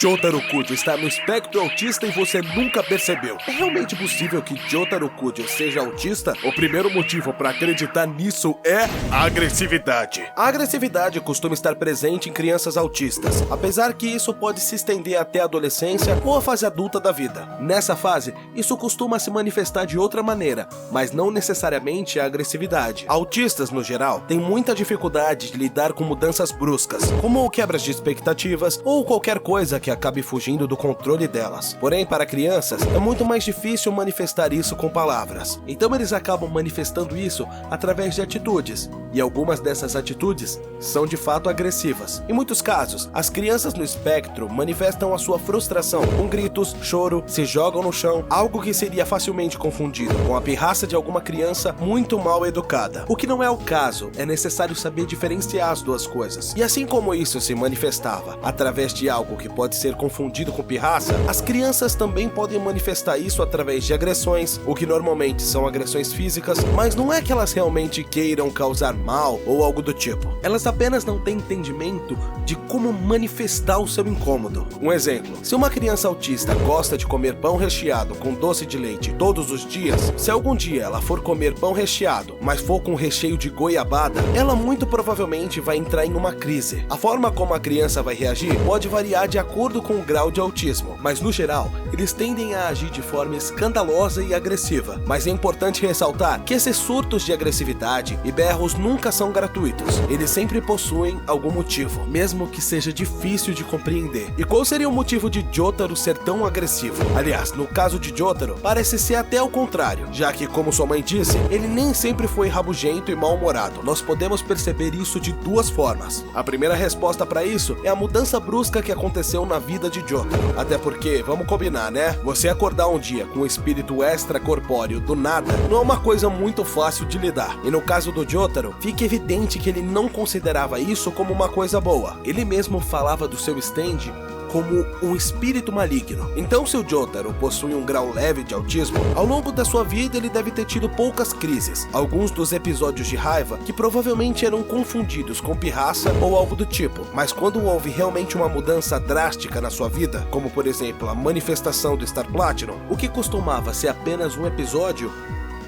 Jotaro Kujo está no espectro autista e você nunca percebeu. É realmente possível que Jotaro Kujo seja autista? O primeiro motivo para acreditar nisso é a agressividade. A agressividade costuma estar presente em crianças autistas, apesar que isso pode se estender até a adolescência ou a fase adulta da vida. Nessa fase, isso costuma se manifestar de outra maneira, mas não necessariamente a agressividade. Autistas, no geral, têm muita dificuldade de lidar com mudanças bruscas, como quebras de expectativas ou qualquer coisa que acabe fugindo do controle delas. Porém, para crianças, é muito mais difícil manifestar isso com palavras. Então eles acabam manifestando isso através de atitudes, e algumas dessas atitudes são de fato agressivas. Em muitos casos, as crianças no espectro manifestam a sua frustração com gritos, choro, se jogam no chão, algo que seria facilmente confundido com a pirraça de alguma criança muito mal educada. O que não é o caso, é necessário saber diferenciar as duas coisas. E assim como isso se manifestava através de algo que pode ser confundido com pirraça, as crianças também podem manifestar isso através de agressões, o que normalmente são agressões físicas, mas não é que elas realmente queiram causar mal ou algo do tipo. Elas apenas não têm entendimento de como manifestar o seu incômodo. Um exemplo, se uma criança autista gosta de comer pão recheado com doce de leite todos os dias, se algum dia ela for comer pão recheado, mas for com recheio de goiabada, ela muito provavelmente vai entrar em uma crise. A forma como a criança vai reagir pode variar de acordo com o grau de autismo, mas no geral, eles tendem a agir de forma escandalosa e agressiva. Mas é importante ressaltar que esses surtos de agressividade e berros nunca são gratuitos. Eles sempre possuem algum motivo, mesmo que seja difícil de compreender. E qual seria o motivo de Jotaro ser tão agressivo? Aliás, no caso de Jotaro, parece ser até o contrário, já que, como sua mãe disse, ele nem sempre foi rabugento e mal-humorado. Nós podemos perceber isso de duas formas. A primeira resposta para isso é a mudança brusca que aconteceu na vida de Jotaro. Até porque, vamos combinar, né? Você acordar um dia com um espírito extracorpóreo do nada não é uma coisa muito fácil de lidar. E no caso do Jotaro, fica evidente que ele não considerava isso como uma coisa boa. Ele mesmo falava do seu stand como um espírito maligno. Então, se o Jotaro possui um grau leve de autismo, ao longo da sua vida ele deve ter tido poucas crises, alguns dos episódios de raiva que provavelmente eram confundidos com pirraça ou algo do tipo, mas quando houve realmente uma mudança drástica na sua vida, como por exemplo a manifestação do Star Platinum, o que costumava ser apenas um episódio,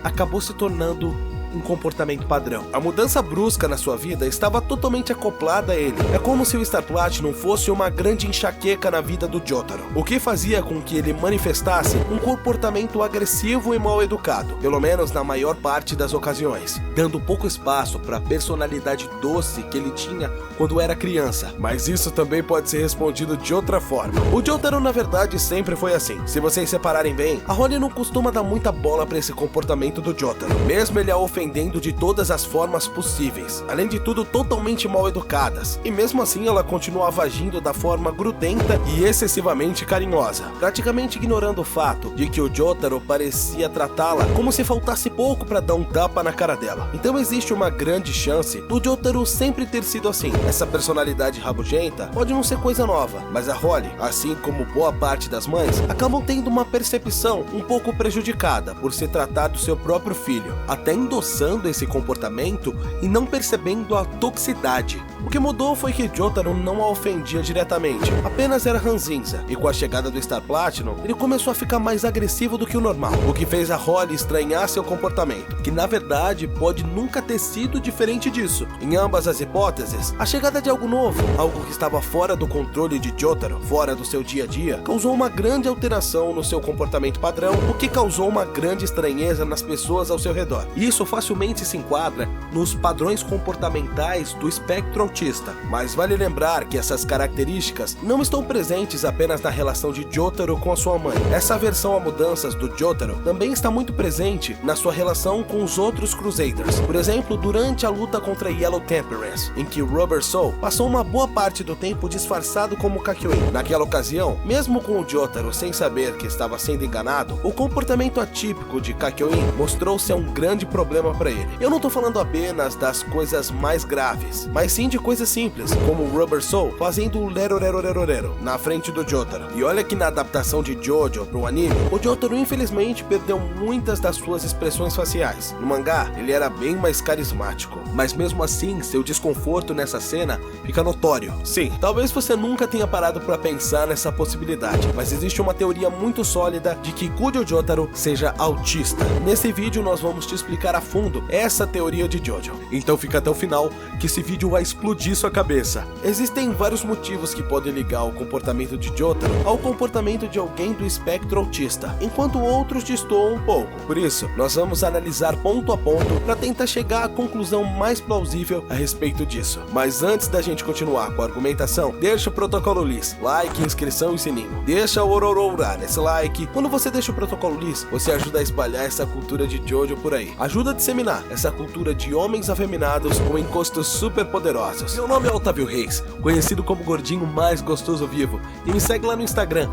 acabou se tornando um comportamento padrão. A mudança brusca na sua vida estava totalmente acoplada a ele. É como se o Star Platinum fosse uma grande enxaqueca na vida do Jotaro, o que fazia com que ele manifestasse um comportamento agressivo e mal educado, pelo menos na maior parte das ocasiões, dando pouco espaço para a personalidade doce que ele tinha quando era criança. Mas isso também pode ser respondido de outra forma. O Jotaro na verdade sempre foi assim. Se vocês separarem bem, a Holly não costuma dar muita bola para esse comportamento do Jotaro, mesmo ele a ofendendo de todas as formas possíveis, além de tudo totalmente mal educadas, e mesmo assim ela continuava agindo da forma grudenta e excessivamente carinhosa, praticamente ignorando o fato de que o Jotaro parecia tratá-la como se faltasse pouco para dar um tapa na cara dela. Então existe uma grande chance do Jotaro sempre ter sido assim. Essa personalidade rabugenta pode não ser coisa nova, mas a Holly, assim como boa parte das mães, acabam tendo uma percepção um pouco prejudicada por se tratar do seu próprio filho, até endossando esse comportamento e não percebendo a toxicidade. O que mudou foi que Jotaro não a ofendia diretamente, apenas era ranzinza, e com a chegada do Star Platinum, ele começou a ficar mais agressivo do que o normal, o que fez a Holly estranhar seu comportamento, que na verdade pode nunca ter sido diferente disso. Em ambas as hipóteses, a chegada de algo novo, algo que estava fora do controle de Jotaro, fora do seu dia a dia, causou uma grande alteração no seu comportamento padrão, o que causou uma grande estranheza nas pessoas ao seu redor. E isso facilmente se enquadra nos padrões comportamentais do espectro autista, mas vale lembrar que essas características não estão presentes apenas na relação de Jotaro com a sua mãe. Essa aversão a mudanças do Jotaro também está muito presente na sua relação com os outros Crusaders. Por exemplo, durante a luta contra Yellow Temperance, em que Rubber Soul passou uma boa parte do tempo disfarçado como Kakyoin. Naquela ocasião, mesmo com o Jotaro sem saber que estava sendo enganado, o comportamento atípico de Kakyoin mostrou ser um grande problema para ele. Eu não tô falando apenas das coisas mais graves, mas sim de coisa simples, como o Rubber Soul fazendo o lerorerorerorero na frente do Jotaro. E olha que na adaptação de Jojo pro anime, o Jotaro infelizmente perdeu muitas das suas expressões faciais. No mangá, ele era bem mais carismático, mas mesmo assim, seu desconforto nessa cena fica notório. Sim, talvez você nunca tenha parado para pensar nessa possibilidade, mas existe uma teoria muito sólida de que Kujo Jotaro seja autista. Nesse vídeo nós vamos te explicar a fundo essa teoria de Jojo. Então fica até o final, que esse vídeo vai explodir sua cabeça. Existem vários motivos que podem ligar o comportamento de Jotaro ao comportamento de alguém do espectro autista, enquanto outros destoam um pouco. Por isso, nós vamos analisar ponto a ponto para tentar chegar à conclusão mais plausível a respeito disso. Mas antes da gente continuar com a argumentação, deixa o protocolo LIS, like, inscrição e sininho. Deixa o orororá nesse like. Quando você deixa o protocolo LIS, você ajuda a espalhar essa cultura de Jojo por aí. Ajuda a disseminar essa cultura de homens afeminados com encostos super poderosos. Meu nome é Otávio Reis, conhecido como o gordinho mais gostoso vivo, e me segue lá no Instagram,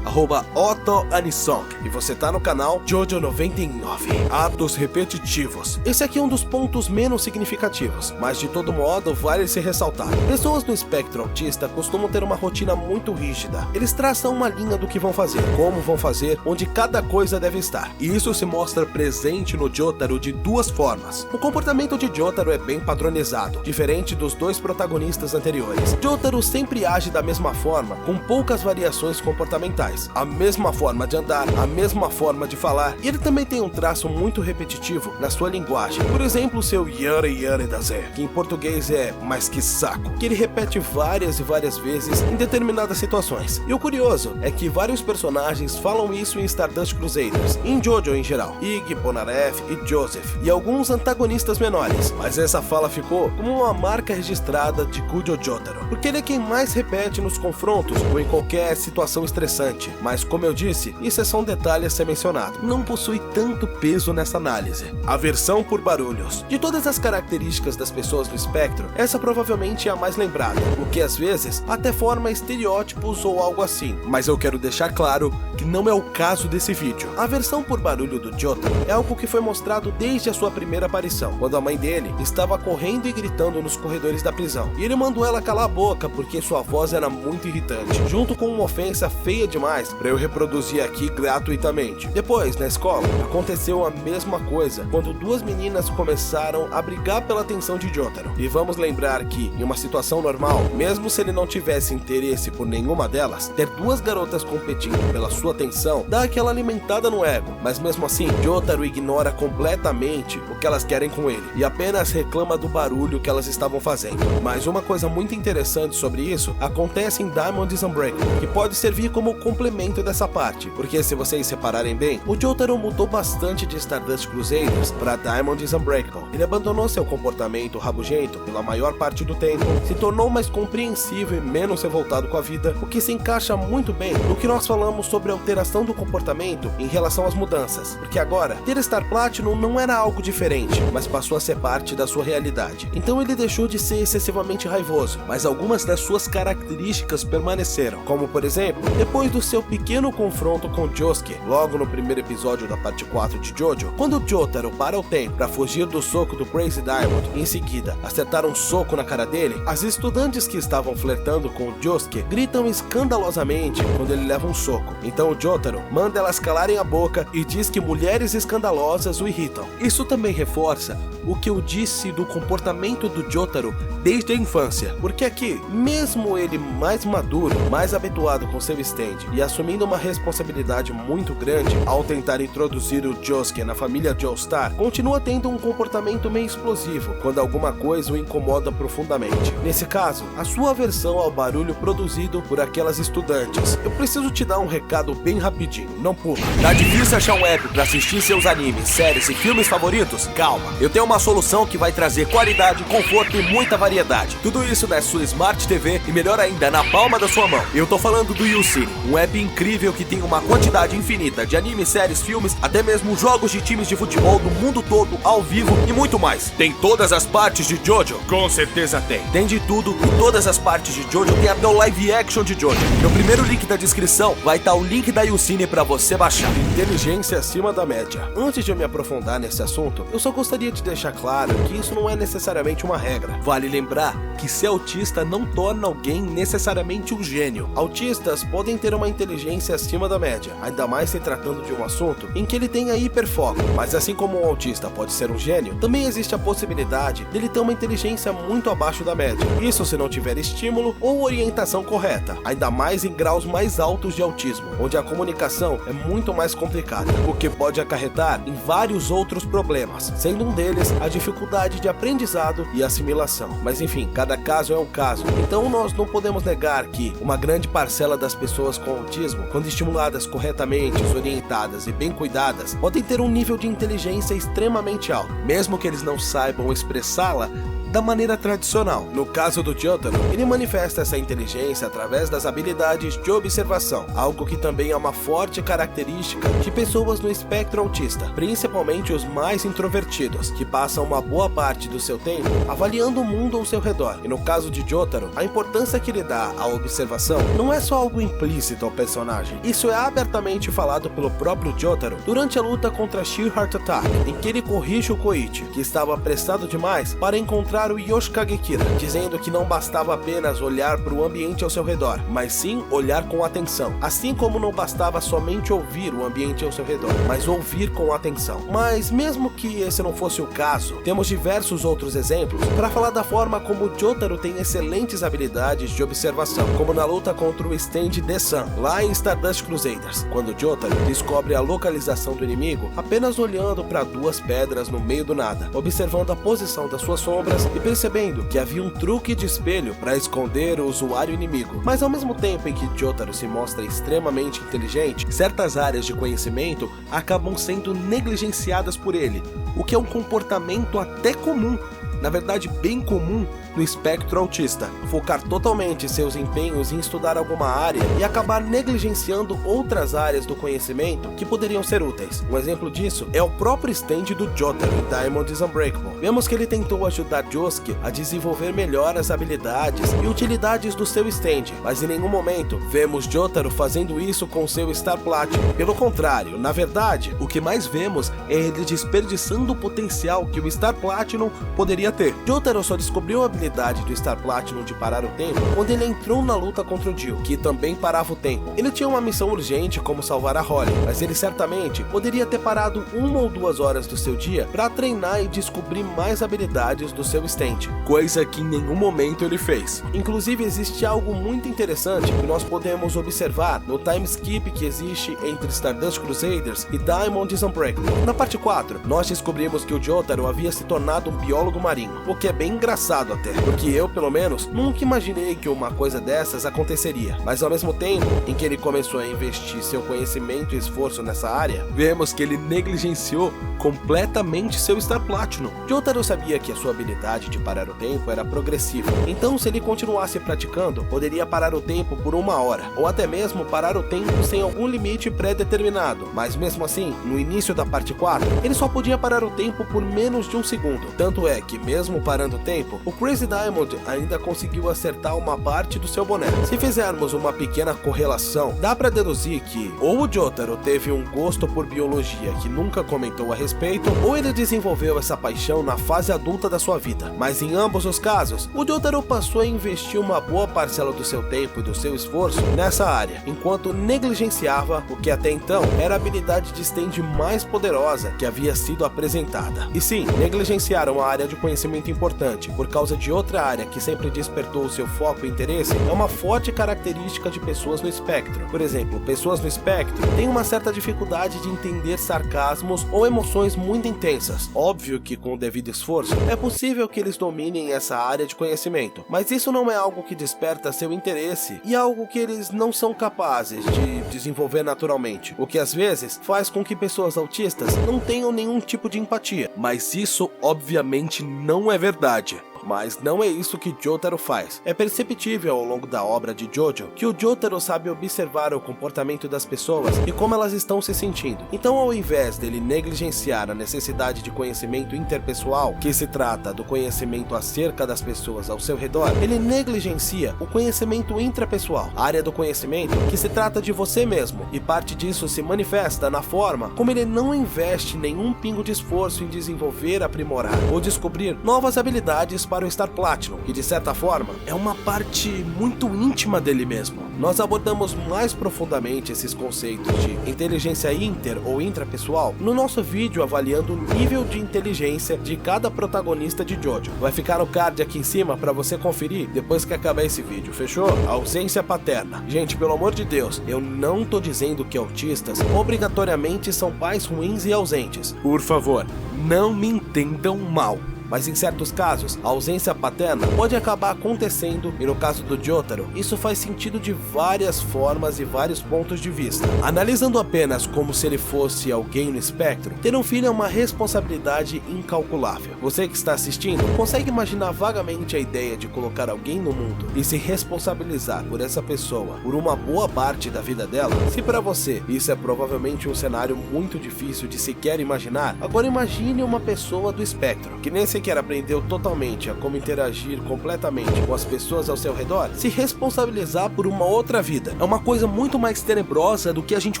@OtoAnisong. E você tá no canal Jojo99. Atos repetitivos. Esse aqui é um dos pontos menos significativos, mas de todo modo vale se ressaltar. Pessoas no espectro autista costumam ter uma rotina muito rígida. Eles traçam uma linha do que vão fazer, como vão fazer, onde cada coisa deve estar. E isso se mostra presente no Jotaro de duas formas. O comportamento de Jotaro é bem padronizado, diferente dos dois protagonistas anteriores. Jotaro sempre age da mesma forma, com poucas variações comportamentais. A mesma forma de andar, a mesma forma de falar, e ele também tem um traço muito repetitivo na sua linguagem. Por exemplo, seu yare yare daze, que em português é mais que saco, que ele repete várias e várias vezes em determinadas situações. E o curioso é que vários personagens falam isso em Stardust Crusaders, em Jojo em geral, Ig, Polnareff e Joseph, e alguns antagonistas menores, mas essa fala ficou como uma marca registrada de Kujo Jotaro, porque ele é quem mais repete nos confrontos ou em qualquer situação estressante. Mas como eu disse, isso é só um detalhe a ser mencionado, não possui tanto peso nessa análise. Aversão por barulhos. De todas as características das pessoas do espectro, essa provavelmente é a mais lembrada, o que às vezes até forma estereótipos ou algo assim, mas eu quero deixar claro que não é o caso desse vídeo. A aversão por barulho do Jotaro é algo que foi mostrado desde a sua primeira aparição, quando a mãe dele estava correndo e gritando nos corredores da prisão, e ele mandou ela calar a boca porque sua voz era muito irritante, junto com uma ofensa feia demais para eu reproduzir aqui gratuitamente. Depois, na escola, aconteceu a mesma coisa, quando duas meninas começaram a brigar pela atenção de Jotaro. E vamos lembrar que, em uma situação normal, mesmo se ele não tivesse interesse por nenhuma delas, ter duas garotas competindo pela sua atenção dá aquela alimentada no ego, mas mesmo assim, Jotaro ignora completamente o que elas querem com ele, e apenas reclama do barulho que elas estavam fazendo. Mas uma coisa muito interessante sobre isso acontece em Diamond is Unbreakable, que pode servir como complemento dessa parte, porque se vocês separarem bem, o Jotaro mudou bastante de Stardust Crusaders para Diamond is Unbreakable. Ele abandonou seu comportamento rabugento pela maior parte do tempo, se tornou mais compreensivo e menos revoltado com a vida, o que se encaixa muito bem no que nós falamos sobre a alteração do comportamento em relação às mudanças, porque agora, ter Star Platinum não era algo diferente, mas passou a ser parte da sua realidade. Então ele deixou de ser excessivamente raivoso, mas algumas das suas características permaneceram, como por exemplo, depois do seu pequeno confronto com Josuke, logo no primeiro episódio da parte 4 de Jojo, quando Jotaro para o tempo para fugir do soco do Crazy Diamond e em seguida acertar um soco na cara dele, as estudantes que estavam flertando com Josuke gritam escandalosamente quando ele leva um soco. Então o Jotaro manda elas calarem a boca e diz que mulheres escandalosas o irritam. Isso também reforça o que eu disse do comportamento do Jotaro desde a infância, porque aqui, mesmo ele mais maduro, mais habituado com seu stand e assumindo uma responsabilidade muito grande ao tentar introduzir o Josuke na família Joestar, continua tendo um comportamento meio explosivo quando alguma coisa o incomoda profundamente. Nesse caso, a sua aversão ao barulho produzido por aquelas estudantes. Eu preciso te dar um recado bem rapidinho, não pula. Tá difícil achar um app pra assistir seus animes, séries e filmes favoritos? Calma, eu tenho uma solução que vai trazer qualidade, conforto e muita variedade. Tudo isso na sua Smart TV e melhor ainda, na palma da sua mão. Eu tô falando do YouCine, um app incrível que tem uma quantidade infinita de animes, séries, filmes, até mesmo jogos de times de futebol do mundo todo, ao vivo e muito mais. Tem todas as partes de Jojo? Com certeza tem. Tem de tudo e todas as partes de Jojo tem até o live action de Jojo. No primeiro link da descrição vai estar o link da YouCine pra você baixar. Inteligência acima da média. Antes de eu me aprofundar nesse assunto, eu só gostaria de deixar deixa claro que isso não é necessariamente uma regra. Vale lembrar que ser autista não torna alguém necessariamente um gênio. Autistas podem ter uma inteligência acima da média, ainda mais se tratando de um assunto em que ele tenha hiperfoco. Mas assim como um autista pode ser um gênio, também existe a possibilidade dele ter uma inteligência muito abaixo da média. Isso se não tiver estímulo ou orientação correta, ainda mais em graus mais altos de autismo, onde a comunicação é muito mais complicada, o que pode acarretar em vários outros problemas, sendo um deles a dificuldade de aprendizado e assimilação. Mas enfim, cada caso é um caso, então nós não podemos negar que uma grande parcela das pessoas com autismo, quando estimuladas corretamente, orientadas e bem cuidadas, podem ter um nível de inteligência extremamente alto, mesmo que eles não saibam expressá-la da maneira tradicional. No caso do Jotaro, ele manifesta essa inteligência através das habilidades de observação, algo que também é uma forte característica de pessoas no espectro autista, principalmente os mais introvertidos, que passam uma boa parte do seu tempo avaliando o mundo ao seu redor. E no caso de Jotaro, a importância que ele dá à observação não é só algo implícito ao personagem, isso é abertamente falado pelo próprio Jotaro durante a luta contra Sheer Heart Attack, em que ele corrige o Koichi, que estava apressado demais para encontrar o Yoshikage Kira, dizendo que não bastava apenas olhar para o ambiente ao seu redor, mas sim olhar com atenção, assim como não bastava somente ouvir o ambiente ao seu redor, mas ouvir com atenção. Mas mesmo que esse não fosse o caso, temos diversos outros exemplos para falar da forma como Jotaro tem excelentes habilidades de observação, como na luta contra o stand The Sun, lá em Stardust Crusaders, quando Jotaro descobre a localização do inimigo apenas olhando para duas pedras no meio do nada, observando a posição das suas sombras e percebendo que havia um truque de espelho para esconder o usuário inimigo. Mas ao mesmo tempo em que Jotaro se mostra extremamente inteligente, certas áreas de conhecimento acabam sendo negligenciadas por ele, o que é um comportamento até comum, na verdade bem comum, no espectro autista. Focar totalmente seus empenhos em estudar alguma área e acabar negligenciando outras áreas do conhecimento que poderiam ser úteis. Um exemplo disso é o próprio stand do Jotaro em Diamond is Unbreakable. Vemos que ele tentou ajudar Josuke a desenvolver melhor as habilidades e utilidades do seu stand, mas em nenhum momento vemos Jotaro fazendo isso com seu Star Platinum. Pelo contrário, na verdade, o que mais vemos é ele desperdiçando o potencial que o Star Platinum poderia ter. Jotaro só descobriu a habilidade do Star Platinum de parar o tempo quando ele entrou na luta contra o Jill, que também parava o tempo. Ele tinha uma missão urgente como salvar a Holly, mas ele certamente poderia ter parado 1 ou 2 horas do seu dia para treinar e descobrir mais habilidades do seu stand, coisa que em nenhum momento ele fez. Inclusive existe algo muito interessante que nós podemos observar no time skip que existe entre Stardust Crusaders e Diamond is Unbreakable. Na parte 4, nós descobrimos que o Jotaro havia se tornado um biólogo marinho, o que é bem engraçado até, porque eu, pelo menos, nunca imaginei que uma coisa dessas aconteceria. Mas ao mesmo tempo em que ele começou a investir seu conhecimento e esforço nessa área, vemos que ele negligenciou completamente seu Star Platinum. Jotaro sabia que a sua habilidade de parar o tempo era progressiva, então se ele continuasse praticando, poderia parar o tempo por 1 hora, ou até mesmo parar o tempo sem algum limite pré-determinado. Mas mesmo assim, no início da parte 4, ele só podia parar o tempo por menos de 1 segundo. Tanto é que mesmo parando o tempo, o Crazy Diamond ainda conseguiu acertar uma parte do seu boné. Se fizermos uma pequena correlação, dá pra deduzir que ou o Jotaro teve um gosto por biologia que nunca comentou a respeito, ou ele desenvolveu essa paixão na fase adulta da sua vida. Mas em ambos os casos, o Jotaro passou a investir uma boa parcela do seu tempo e do seu esforço nessa área, enquanto negligenciava o que até então era a habilidade de stand mais poderosa que havia sido apresentada. E sim, negligenciar uma área de conhecimento importante por causa de outra área que sempre despertou seu foco e interesse é uma forte característica de pessoas no espectro. Por exemplo, pessoas no espectro têm uma certa dificuldade de entender sarcasmos ou emoções muito intensas. Óbvio que com o devido esforço é possível que eles dominem essa área de conhecimento, mas isso não é algo que desperta seu interesse e algo que eles não são capazes de desenvolver naturalmente, o que às vezes faz com que pessoas autistas não tenham nenhum tipo de empatia. Mas isso obviamente não é verdade. Mas não é isso que Jotaro faz. É perceptível ao longo da obra de Jojo que o Jotaro sabe observar o comportamento das pessoas e como elas estão se sentindo. Então, ao invés dele negligenciar a necessidade de conhecimento interpessoal, que se trata do conhecimento acerca das pessoas ao seu redor, ele negligencia o conhecimento intrapessoal, a área do conhecimento que se trata de você mesmo, e parte disso se manifesta na forma como ele não investe nenhum pingo de esforço em desenvolver, aprimorar ou descobrir novas habilidades para o Star Platinum, que de certa forma é uma parte muito íntima dele mesmo. Nós abordamos mais profundamente esses conceitos de inteligência inter ou intrapessoal no nosso vídeo avaliando o nível de inteligência de cada protagonista de Jojo. Vai ficar no card aqui em cima para você conferir depois que acabar esse vídeo, fechou? Ausência paterna. Gente, pelo amor de Deus, eu não tô dizendo que autistas obrigatoriamente são pais ruins e ausentes. Por favor, não me entendam mal. Mas em certos casos, a ausência paterna pode acabar acontecendo, e no caso do Jotaro, isso faz sentido de várias formas e vários pontos de vista. Analisando apenas como se ele fosse alguém no espectro, ter um filho é uma responsabilidade incalculável. Você que está assistindo, consegue imaginar vagamente a ideia de colocar alguém no mundo e se responsabilizar por essa pessoa por uma boa parte da vida dela? Se para você isso é provavelmente um cenário muito difícil de sequer imaginar, agora imagine uma pessoa do espectro, que nesse quer aprendeu totalmente a como interagir completamente com as pessoas ao seu redor, se responsabilizar por uma outra vida. É uma coisa muito mais tenebrosa do que a gente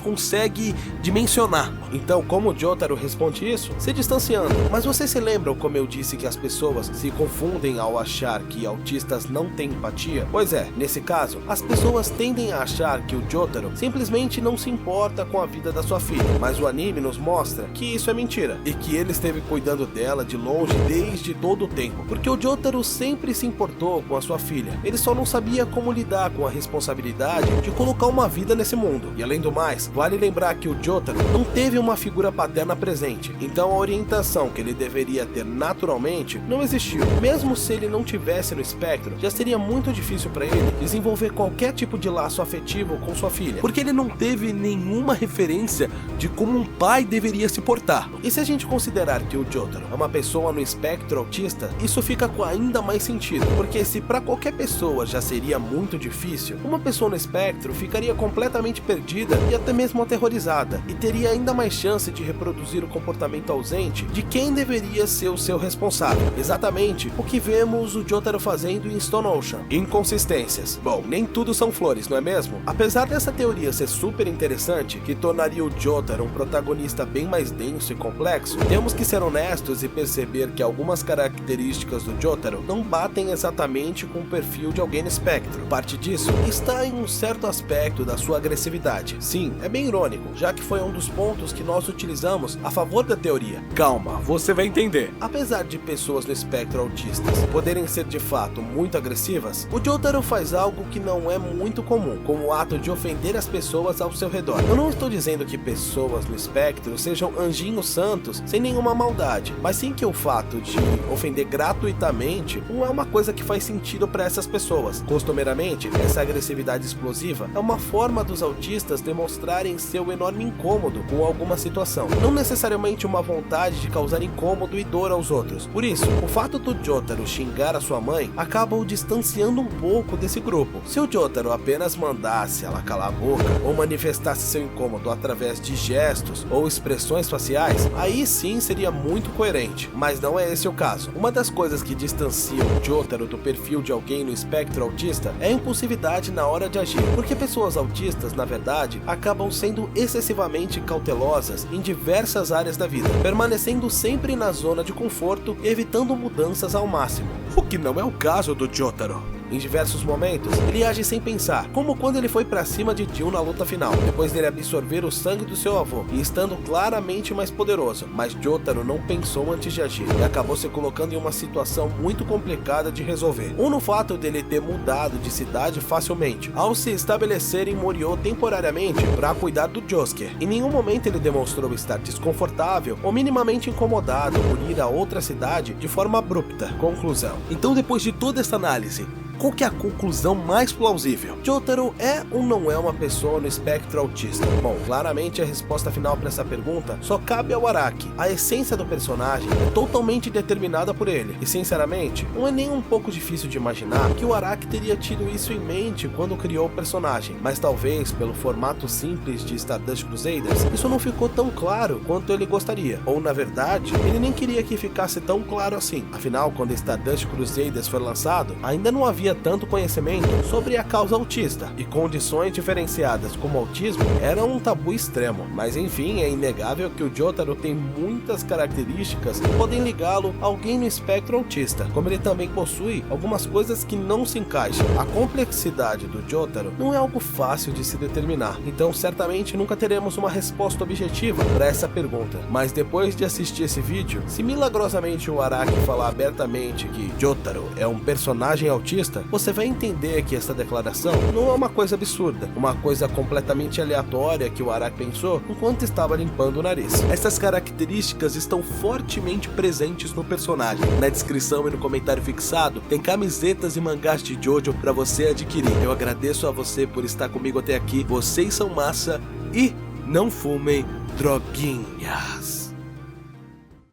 consegue dimensionar. Então, como o Jotaro responde isso? Se distanciando. Mas vocês se lembram como eu disse que as pessoas se confundem ao achar que autistas não têm empatia? Pois é, nesse caso, as pessoas tendem a achar que o Jotaro simplesmente não se importa com a vida da sua filha, mas o anime nos mostra que isso é mentira, e que ele esteve cuidando dela de longe desde todo o tempo, porque o Jotaro sempre se importou com a sua filha. Ele só não sabia como lidar com a responsabilidade de colocar uma vida nesse mundo. E além do mais, vale lembrar que o Jotaro não teve uma figura paterna presente, então a orientação que ele deveria ter naturalmente não existiu. Mesmo se ele não tivesse no espectro, já seria muito difícil para ele desenvolver qualquer tipo de laço afetivo com sua filha, porque ele não teve nenhuma referência de como um pai deveria se portar. E se a gente considerar que o Jotaro é uma pessoa no espectro autista, isso fica com ainda mais sentido, porque se para qualquer pessoa já seria muito difícil, uma pessoa no espectro ficaria completamente perdida e até mesmo aterrorizada, e teria ainda mais chance de reproduzir o comportamento ausente de quem deveria ser o seu responsável. Exatamente o que vemos o Jotaro fazendo em Stone Ocean. Inconsistências. Bom, nem tudo são flores, não é mesmo? Apesar dessa teoria ser super interessante, que tornaria o Jotaro um protagonista bem mais denso e complexo, temos que ser honestos e perceber que algumas características do Jotaro não batem exatamente com o perfil de alguém no espectro. Parte disso está em um certo aspecto da sua agressividade. Sim, é bem irônico, já que foi um dos pontos que nós utilizamos a favor da teoria. Calma, você vai entender. Apesar de pessoas no espectro autistas poderem ser de fato muito agressivas, o Jotaro faz algo que não é muito comum, como o ato de ofender as pessoas ao seu redor. Eu não estou dizendo que pessoas no espectro sejam anjinhos santos sem nenhuma maldade, mas sim que o fato de ofender gratuitamente não é uma coisa que faz sentido para essas pessoas. Costumeiramente, essa agressividade explosiva é uma forma dos autistas demonstrarem seu enorme incômodo com alguma situação, não necessariamente uma vontade de causar incômodo e dor aos outros. Por isso, o fato do Jotaro xingar a sua mãe acaba o distanciando um pouco desse grupo. Se o Jotaro apenas mandasse ela calar a boca ou manifestasse seu incômodo através de gestos ou expressões faciais, aí sim seria muito coerente, mas não é esse o caso. Uma das coisas que distanciam o Jotaro do perfil de alguém no espectro autista é a impulsividade na hora de agir, porque pessoas autistas, na verdade, acabam sendo excessivamente cautelosas em diversas áreas da vida, permanecendo sempre na zona de conforto e evitando mudanças ao máximo, o que não é o caso do Jotaro. Em diversos momentos, ele age sem pensar, como quando ele foi pra cima de Jill na luta final, depois dele absorver o sangue do seu avô, e estando claramente mais poderoso. Mas Jotaro não pensou antes de agir, e acabou se colocando em uma situação muito complicada de resolver. Um no fato dele ter mudado de cidade facilmente, ao se estabelecer em Morio temporariamente para cuidar do Josuke. Em nenhum momento ele demonstrou estar desconfortável ou minimamente incomodado por ir a outra cidade de forma abrupta. Conclusão. Então, depois de toda essa análise, qual que é a conclusão mais plausível? Jotaro é ou não é uma pessoa no espectro autista? Bom, claramente a resposta final para essa pergunta só cabe ao Araki. A essência do personagem é totalmente determinada por ele, e sinceramente, não é nem um pouco difícil de imaginar que o Araki teria tido isso em mente quando criou o personagem, mas talvez pelo formato simples de Stardust Crusaders, isso não ficou tão claro quanto ele gostaria, ou na verdade, ele nem queria que ficasse tão claro assim. Afinal, quando Stardust Crusaders foi lançado, ainda não havia tanto conhecimento sobre a causa autista, e condições diferenciadas como autismo eram um tabu extremo, mas enfim, é inegável que o Jotaro tem muitas características que podem ligá-lo a alguém no espectro autista, como ele também possui algumas coisas que não se encaixam. A complexidade do Jotaro não é algo fácil de se determinar, então certamente nunca teremos uma resposta objetiva para essa pergunta, mas depois de assistir esse vídeo, se milagrosamente o Araki falar abertamente que Jotaro é um personagem autista, você vai entender que essa declaração não é uma coisa absurda, uma coisa completamente aleatória que o Araki pensou enquanto estava limpando o nariz. Essas características estão fortemente presentes no personagem. Na descrição e no comentário fixado tem camisetas e mangás de Jojo para você adquirir. Eu agradeço a você por estar comigo até aqui, vocês são massa e não fumem droguinhas.